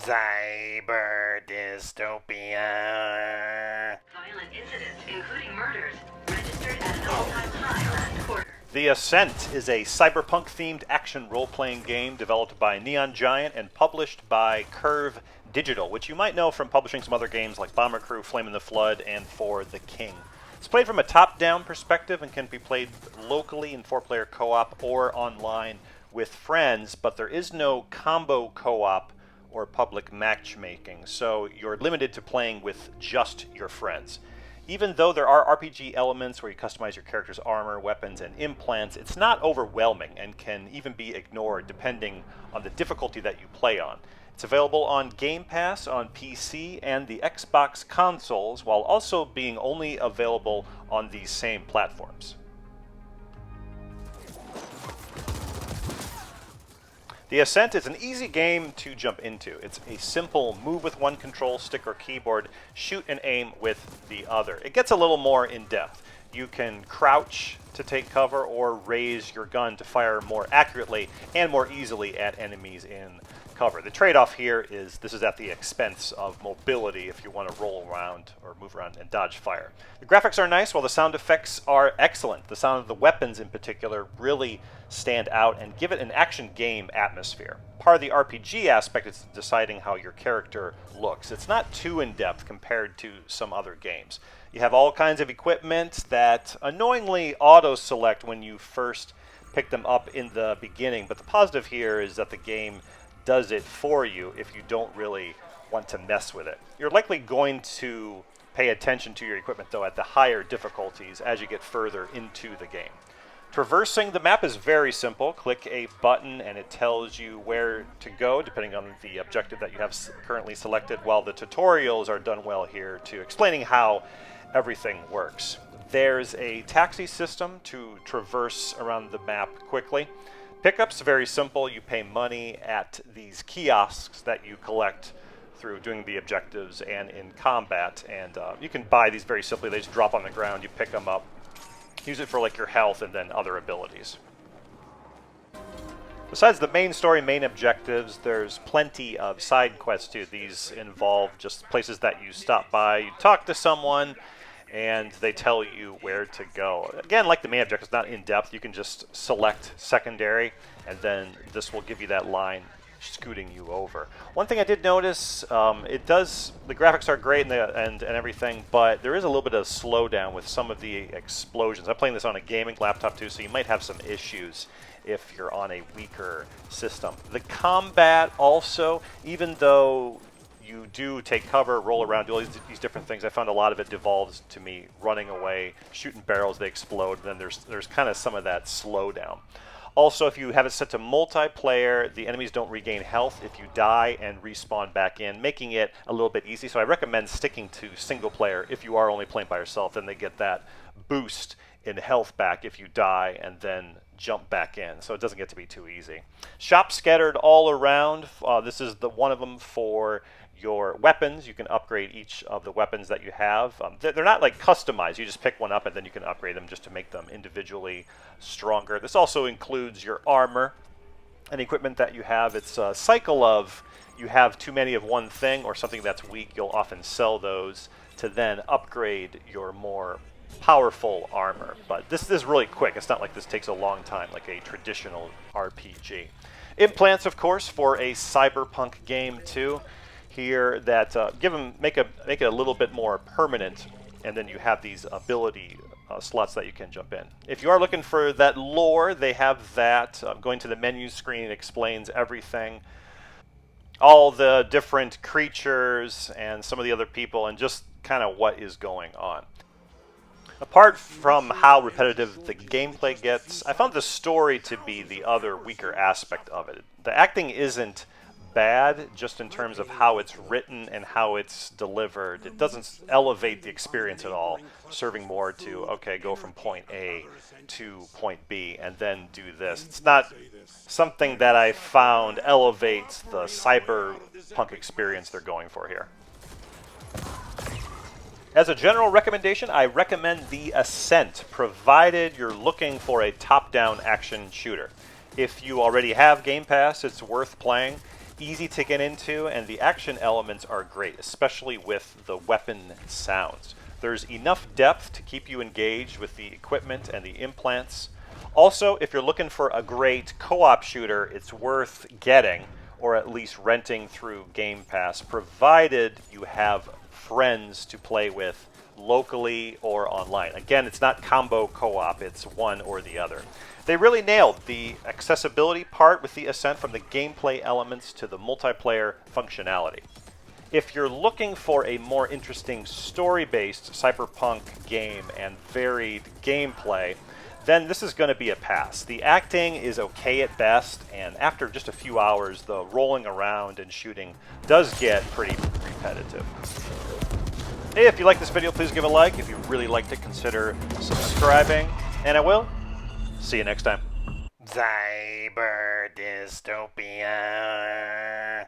Cyber dystopia. Violent incidents, including murders, registered at an all-time high last quarter. The Ascent is a cyberpunk-themed action role-playing game developed by Neon Giant and published by Curve Digital, which you might know from publishing some other games like Bomber Crew, Flame in the Flood, and For the King. It's played from a top-down perspective and can be played locally in 4-player co-op or online with friends, but there is no combo co-op or public matchmaking, so you're limited to playing with just your friends. Even though there are RPG elements where you customize your character's armor, weapons, and implants, it's not overwhelming and can even be ignored depending on the difficulty that you play on. It's available on Game Pass on PC and the Xbox consoles, while also being only available on these same platforms. The Ascent is an easy game to jump into. It's a simple move with one control stick or keyboard, shoot and aim with the other. It gets a little more in-depth. You can crouch to take cover or raise your gun to fire more accurately and more easily at enemies in cover. The trade-off here is this is at the expense of mobility if you want to roll around or move around and dodge fire. The graphics are nice while the sound effects are excellent. The sound of the weapons in particular really stand out and give it an action game atmosphere. Part of the RPG aspect is deciding how your character looks. It's not too in-depth compared to some other games. You have all kinds of equipment that annoyingly auto-select when you first pick them up in the beginning, but the positive here is that the game does it for you if you don't really want to mess with it. You're likely going to pay attention to your equipment, though, at the higher difficulties as you get further into the game. Traversing the map is very simple. Click a button and it tells you where to go, depending on the objective that you have currently selected, while the tutorials are done well here to explaining how everything works. There's a taxi system to traverse around the map quickly. Pickups, very simple. You pay money at these kiosks that you collect through doing the objectives and in combat, and you can buy these very simply. They just drop on the ground, you pick them up, use it for like your health and then other abilities. Besides the main story, main objectives, there's plenty of side quests too. These involve just places that you stop by, you talk to someone, and they tell you where to go. Again, like the main objective, it's not in-depth. You can just select secondary, and then this will give you that line scooting you over. One thing I did notice, the graphics are great and everything, but there is a little bit of slowdown with some of the explosions. I'm playing this on a gaming laptop too, so you might have some issues if you're on a weaker system. The combat also, even though you do take cover, roll around, do all these different things, I found a lot of it devolves to me running away, shooting barrels, they explode, and then there's kind of some of that slowdown. Also, if you have it set to multiplayer, the enemies don't regain health if you die and respawn back in, making it a little bit easy. So I recommend sticking to single player if you are only playing by yourself. Then they get that boost in health back if you die and then jump back in. So it doesn't get to be too easy. Shops scattered all around. This is one of them for your weapons. You can upgrade each of the weapons that you have. They're not like customized. You just pick one up and then you can upgrade them just to make them individually stronger. This also includes your armor and equipment that you have. It's a cycle of you have too many of one thing or something that's weak. You'll often sell those to then upgrade your more powerful armor. But this is really quick. It's not like this takes a long time like a traditional RPG. Implants, of course, for a cyberpunk game too. Here that make it a little bit more permanent, and then you have these ability slots that you can jump in. If you are looking for that lore, they have that. Going to the menu screen explains everything, all the different creatures and some of the other people, and just kind of what is going on. Apart from how repetitive the gameplay gets, I found the story to be the other weaker aspect of it. The acting isn't bad, just in terms of how it's written and how it's delivered. It doesn't elevate the experience at all, serving more to, okay, go from point A to point B and then do this. It's not something that I found elevates the cyberpunk experience they're going for here. As a general recommendation, I recommend the Ascent, provided you're looking for a top-down action shooter. If you already have Game Pass, it's worth playing. easy to get into, and the action elements are great, especially with the weapon sounds. There's enough depth to keep you engaged with the equipment and the implants. Also, if you're looking for a great co-op shooter, it's worth getting, or at least renting through Game Pass, provided you have friends to play with locally or online. Again, it's not combo co-op, it's one or the other. They really nailed the accessibility part with the Ascent, from the gameplay elements to the multiplayer functionality. If you're looking for a more interesting story-based cyberpunk game and varied gameplay, then this is going to be a pass. The acting is okay at best, and after just a few hours, the rolling around and shooting does get pretty repetitive. Hey, if you like this video, please give a like. If you really liked it, consider subscribing, and I will see you next time. Cyber Dystopia.